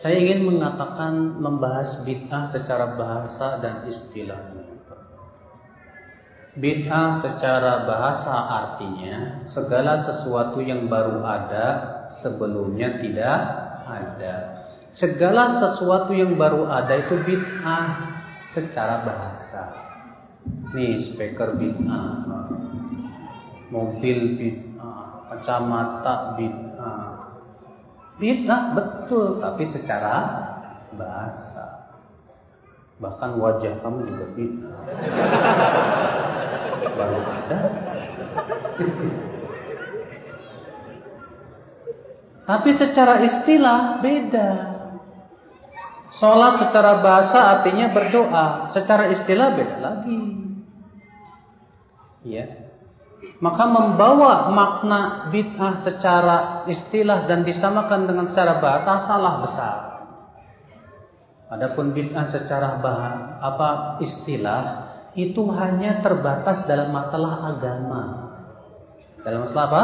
Saya ingin mengatakan membahas bid'ah secara bahasa dan istilahnya. Bid'ah secara bahasa artinya segala sesuatu yang baru ada sebelumnya tidak ada. Segala sesuatu yang baru ada itu bid'ah secara bahasa. Nih speaker bid'ah, mobil bid'ah, kacamata bid'ah. Bid'ah betul, tapi secara bahasa. Bahkan wajah kamu juga bid'ah. Baru ada. Tapi secara istilah beda. Sholat secara bahasa artinya berdoa, secara istilah beda lagi. Ya. Maka membawa makna bid'ah secara istilah dan disamakan dengan secara bahasa salah besar. Adapun bid'ah secara istilah itu hanya terbatas dalam masalah agama. Dalam masalah apa?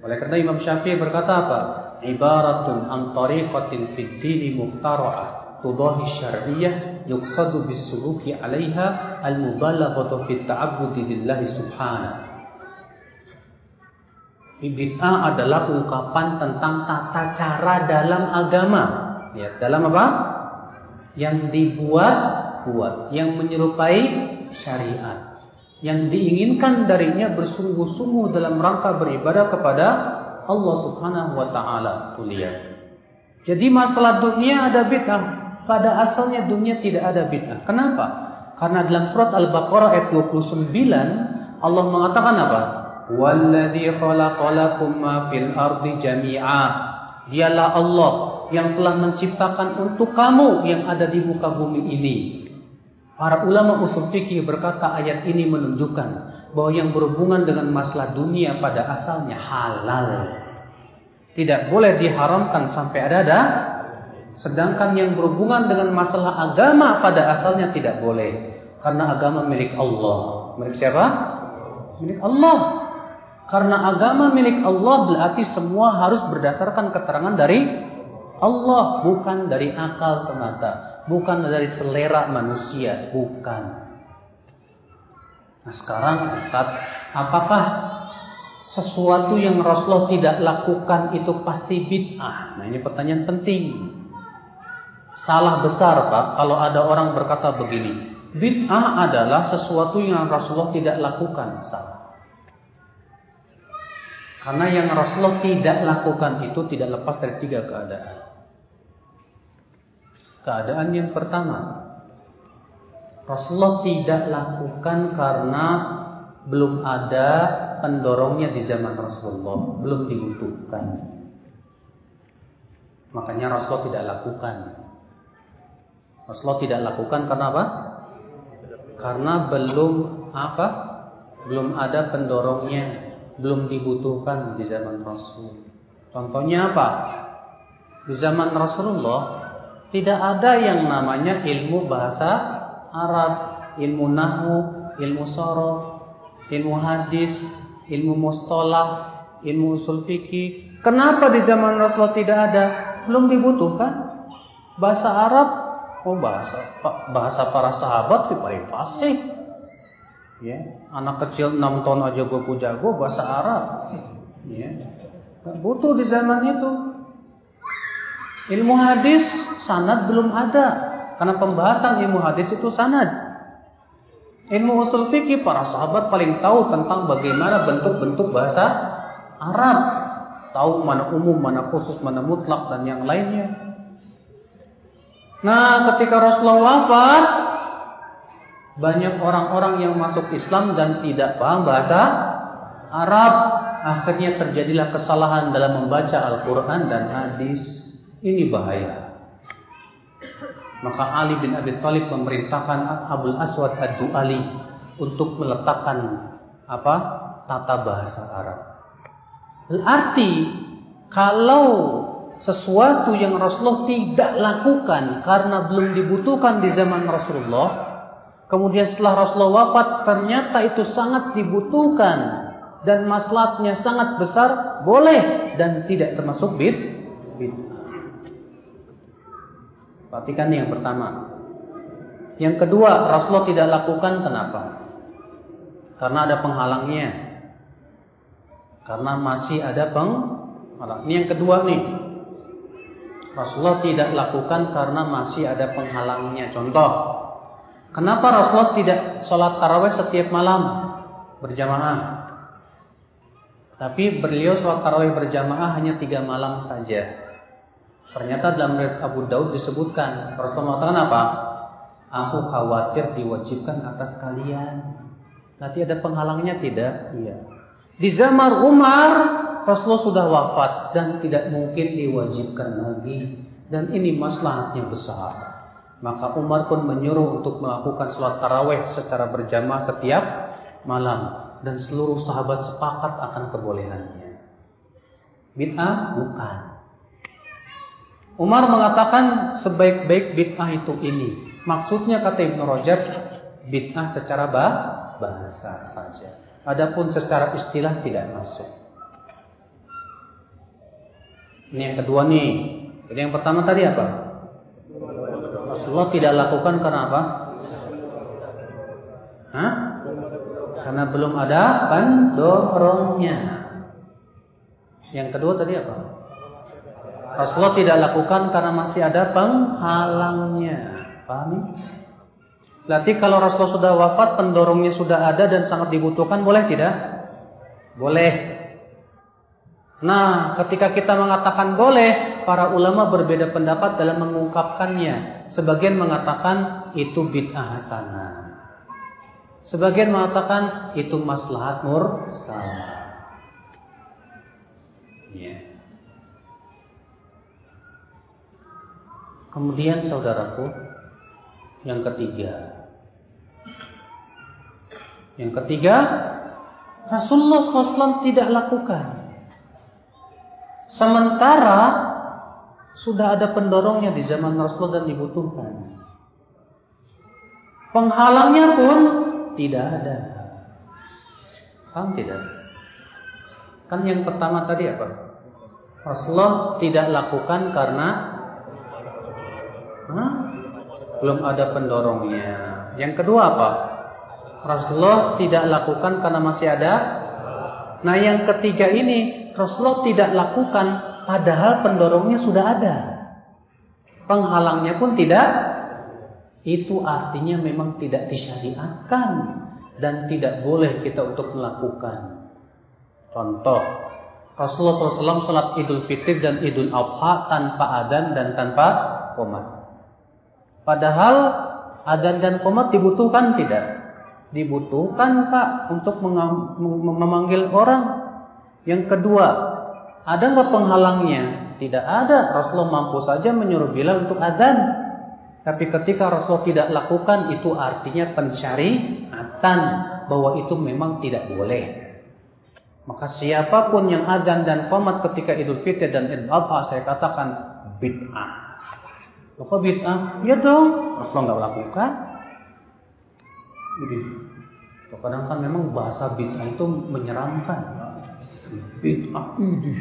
Oleh karena Imam Syafi'i berkata apa? Ibaratun an tariqatin fid dini muqtara'ah tudahi syar'iyyah yuqsadu bis-suluki 'alaiha al-mubalaghatu fi ta'abbudi lillahi subhanahu. Bid'ah adalah ungkapan tentang tata cara dalam agama. Ya, dalam apa? Yang dibuat, yang menyerupai syariat. Yang diinginkan darinya bersungguh-sungguh dalam rangka beribadah kepada Allah Subhanahu wa taala. Jadi masalah dunia ada bid'ah. Pada asalnya dunia tidak ada bid'ah. Kenapa? Karena dalam surat Al-Baqarah ayat 29 Allah mengatakan apa? Walladzi khalaqalakum ma fil ardi jami'a. Dialah Allah yang telah menciptakan untuk kamu yang ada di muka bumi ini. Para ulama usul fikih berkata ayat ini menunjukkan bahwa yang berhubungan dengan masalah dunia pada asalnya halal. Tidak boleh diharamkan sampai ada. Sedangkan yang berhubungan dengan masalah agama pada asalnya tidak boleh. Karena agama milik Allah. Milik siapa? Milik Allah. Karena agama milik Allah berarti semua harus berdasarkan keterangan dari Allah. Bukan dari akal semata. Bukan dari selera manusia. Bukan. Nah sekarang Ustaz, apakah sesuatu yang Rasulullah tidak lakukan itu pasti bid'ah? Nah ini pertanyaan penting. Salah besar Pak kalau ada orang berkata begini. Bid'ah adalah sesuatu yang Rasulullah tidak lakukan. Salah. Karena yang Rasulullah tidak lakukan itu tidak lepas dari 3 keadaan. Keadaan yang pertama, Rasulullah tidak lakukan karena belum ada pendorongnya di zaman Rasulullah, belum dibutuhkan. Makanya Rasulullah tidak lakukan. Rasulullah tidak lakukan karena apa? Karena belum ada pendorongnya, belum dibutuhkan di zaman Rasul. Contohnya apa? Di zaman Rasulullah tidak ada yang namanya ilmu bahasa Arab, ilmu nahwu, ilmu sorof, ilmu hadis, ilmu mustalah, ilmu usul fikih. Kenapa di zaman Rasulullah tidak ada? Belum dibutuhkan. Bahasa Arab, bahasa para sahabat itu paling fasih. Ya, anak kecil 6 tahun aja jago bahasa Arab. Ya, nggak butuh di zaman itu. Ilmu hadis sanad belum ada, karena pembahasan ilmu hadis itu sanad. Ilmu usul fikih para sahabat paling tahu tentang bagaimana bentuk-bentuk bahasa Arab, tahu mana umum, mana khusus, mana mutlak dan yang lainnya. Nah, ketika Rasulullah wafat, banyak orang-orang yang masuk Islam dan tidak paham bahasa Arab. Akhirnya terjadilah kesalahan dalam membaca Al-Quran dan hadis. Ini bahaya. Maka Ali bin Abi Thalib memerintahkan Abul Aswad Ad-Du'ali untuk meletakkan tata bahasa Arab. Berarti kalau sesuatu yang Rasulullah tidak lakukan karena belum dibutuhkan di zaman Rasulullah, kemudian setelah Rasulullah wafat ternyata itu sangat dibutuhkan dan maslahatnya sangat besar, boleh dan tidak termasuk bid'ah. Perhatikan yang pertama. Yang kedua, Rasulullah tidak lakukan kenapa? Karena ada penghalangnya. Karena masih ada penghalang. Ini yang kedua nih. Rasulullah tidak lakukan karena masih ada penghalangnya. Contoh, kenapa Rasulullah tidak sholat tarawih setiap malam berjamaah? Tapi beliau sholat tarawih berjamaah hanya 3 malam saja. Ternyata dalam riwayat Abu Daud disebutkan, Rasulullah mengatakan apa? Aku khawatir diwajibkan atas kalian. Nanti ada penghalangnya tidak? Iya. Di zaman Umar, Rasulullah sudah wafat dan tidak mungkin diwajibkan lagi. Dan ini maslahatnya besar. Maka Umar pun menyuruh untuk melakukan sholat tarawih secara berjamaah setiap malam. Dan seluruh sahabat sepakat akan kebolehannya. Bid'ah? Bukan. Umar mengatakan sebaik-baik bid'ah itu ini. Maksudnya kata Ibnu Rajab, bid'ah secara bahasa saja. Adapun secara istilah tidak masuk. Ini yang kedua nih. Jadi yang pertama tadi apa? Rasulullah tidak lakukan karena apa? Hah? Karena belum ada pendorongnya. Yang kedua tadi apa? Rasulullah tidak lakukan karena masih ada penghalangnya. Paham? Berarti kalau Rasulullah sudah wafat, pendorongnya sudah ada dan sangat dibutuhkan, boleh tidak? Boleh. Nah, ketika kita mengatakan boleh, para ulama berbeda pendapat dalam mengungkapkannya. Sebagian mengatakan itu bid'ah hasanah. Sebagian mengatakan itu maslahat mursalah. Ya. Kemudian saudaraku, yang ketiga. Yang ketiga, Rasulullah SAW tidak lakukan. Sementara sudah ada pendorongnya di zaman Rasulullah dan dibutuhkan. Penghalangnya pun tidak ada. Paham tidak? Kan yang pertama tadi apa? Rasulullah tidak lakukan karena belum ada pendorongnya. Yang kedua apa? Rasulullah tidak lakukan karena masih ada. Nah yang ketiga ini Rasulullah tidak lakukan padahal pendorongnya sudah ada. Penghalangnya pun tidak. Itu artinya memang tidak disyariatkan dan tidak boleh kita untuk melakukan. Contoh, Rasulullah SAW sholat Idul Fitri dan Idul Adha tanpa adzan dan tanpa qomat. Padahal adzan dan qomat dibutuhkan tidak? Dibutuhkan Pak untuk memanggil orang. Yang kedua, ada nggak penghalangnya? Tidak ada. Rasulullah mampu saja menyuruh Bilal untuk adzan. Tapi ketika Rasulullah tidak lakukan, itu artinya pensyariatan bahwa itu memang tidak boleh. Maka siapapun yang adzan dan qomat ketika Idul Fitri dan Idul Adha, saya katakan bid'ah. Apa bid'ah? Ya dong, Rasulullah nggak lakukan. Jadi, kadang kan memang bahasa bid'ah itu menyeramkan. Bid'ah ini.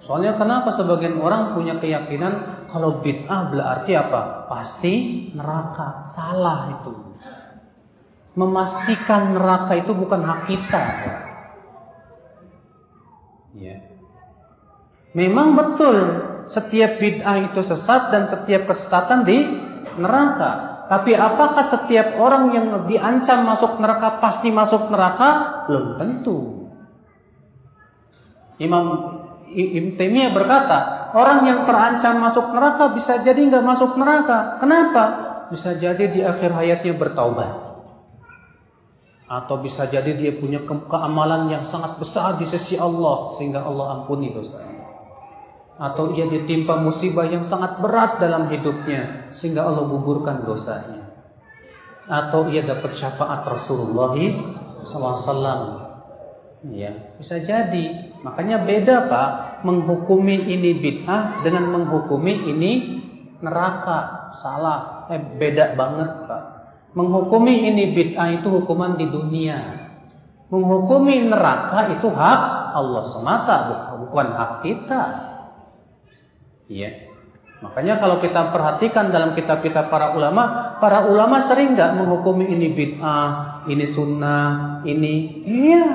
Soalnya kenapa sebagian orang punya keyakinan kalau bid'ah berarti apa? Pasti neraka. Salah itu. Memastikan neraka itu bukan hak kita. Ya. Memang betul setiap bid'ah itu sesat dan setiap kesesatan di neraka. Tapi apakah setiap orang yang diancam masuk neraka pasti masuk neraka? Belum tentu. Ibnu Taimiyah berkata, orang yang terancam masuk neraka bisa jadi nggak masuk neraka. Kenapa? Bisa jadi di akhir hayatnya bertaubat, atau bisa jadi dia punya keamalan yang sangat besar di sisi Allah sehingga Allah ampuni dosanya, atau ia ditimpa musibah yang sangat berat dalam hidupnya sehingga Allah gugurkan dosanya, atau ia dapat syafaat Rasulullah SAW. Ya, bisa jadi. Makanya beda Pak, menghukumi ini bid'ah dengan menghukumi ini neraka. Salah, beda banget Pak. Menghukumi ini bid'ah itu hukuman di dunia. Menghukumi neraka itu hak Allah semata, bukan hak kita. Iya. Makanya kalau kita perhatikan dalam kitab-kitab para ulama sering nggak menghukumi ini bid'ah, ini sunnah, ini iya.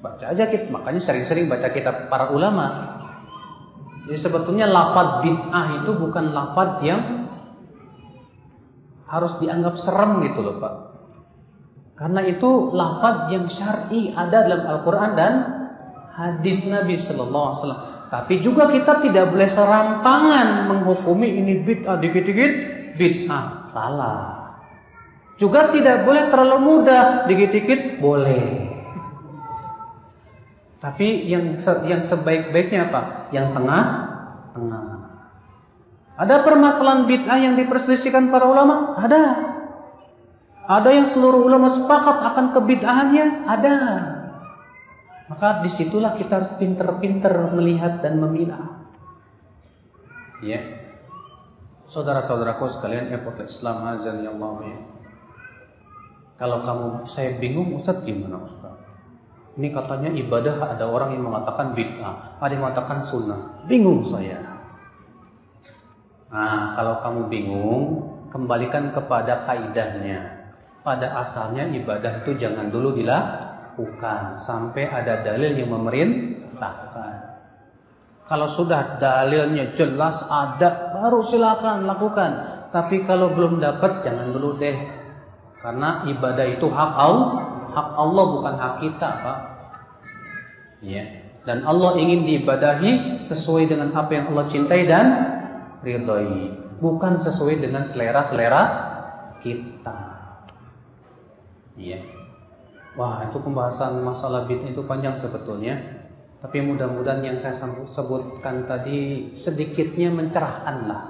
Baca aja kita, makanya sering-sering baca kitab para ulama. Jadi sebetulnya lafaz bid'ah itu bukan lafaz yang harus dianggap serem gitu loh Pak. Karena itu lafaz yang syar'i ada dalam Al-Quran dan hadis Nabi Sallallahu Alaihi Wasallam. Tapi juga kita tidak boleh serampangan menghukumi ini bid'ah, dikit-dikit bid'ah, salah. Juga tidak boleh terlalu mudah, dikit-dikit boleh. Tapi yang sebaik-baiknya apa? Yang tengah-tengah. Ada permasalahan bid'ah yang diperselisihkan para ulama? Ada. Ada yang seluruh ulama sepakat akan kebid'ahannya? Ada. Maka disitulah kita harus pinter-pinter melihat dan memilah. Ya, saudara-saudaraku sekalian, Islam azan ya Allah. Kalau saya bingung, Ustaz gimana Ustaz? Ini katanya ibadah, ada orang yang mengatakan bid'ah, ada yang mengatakan sunnah. Bingung saya. Nah, kalau kamu bingung, kembalikan kepada kaidahnya. Pada asalnya ibadah itu jangan dulu dilakukan sampai ada dalil yang memerintahkan. Kalau sudah dalilnya jelas ada, baru silakan lakukan. Tapi kalau belum dapat, jangan dulu deh. Karena ibadah itu hak Allah bukan hak kita, Pak. Ya. Dan Allah ingin diibadahi sesuai dengan apa yang Allah cintai dan ridhai, bukan sesuai dengan selera-selera kita. Iya. Wah, itu pembahasan masalah bid'ah itu panjang sebetulnya. Tapi mudah-mudahan yang saya sebutkan tadi sedikitnya mencerahkan lah.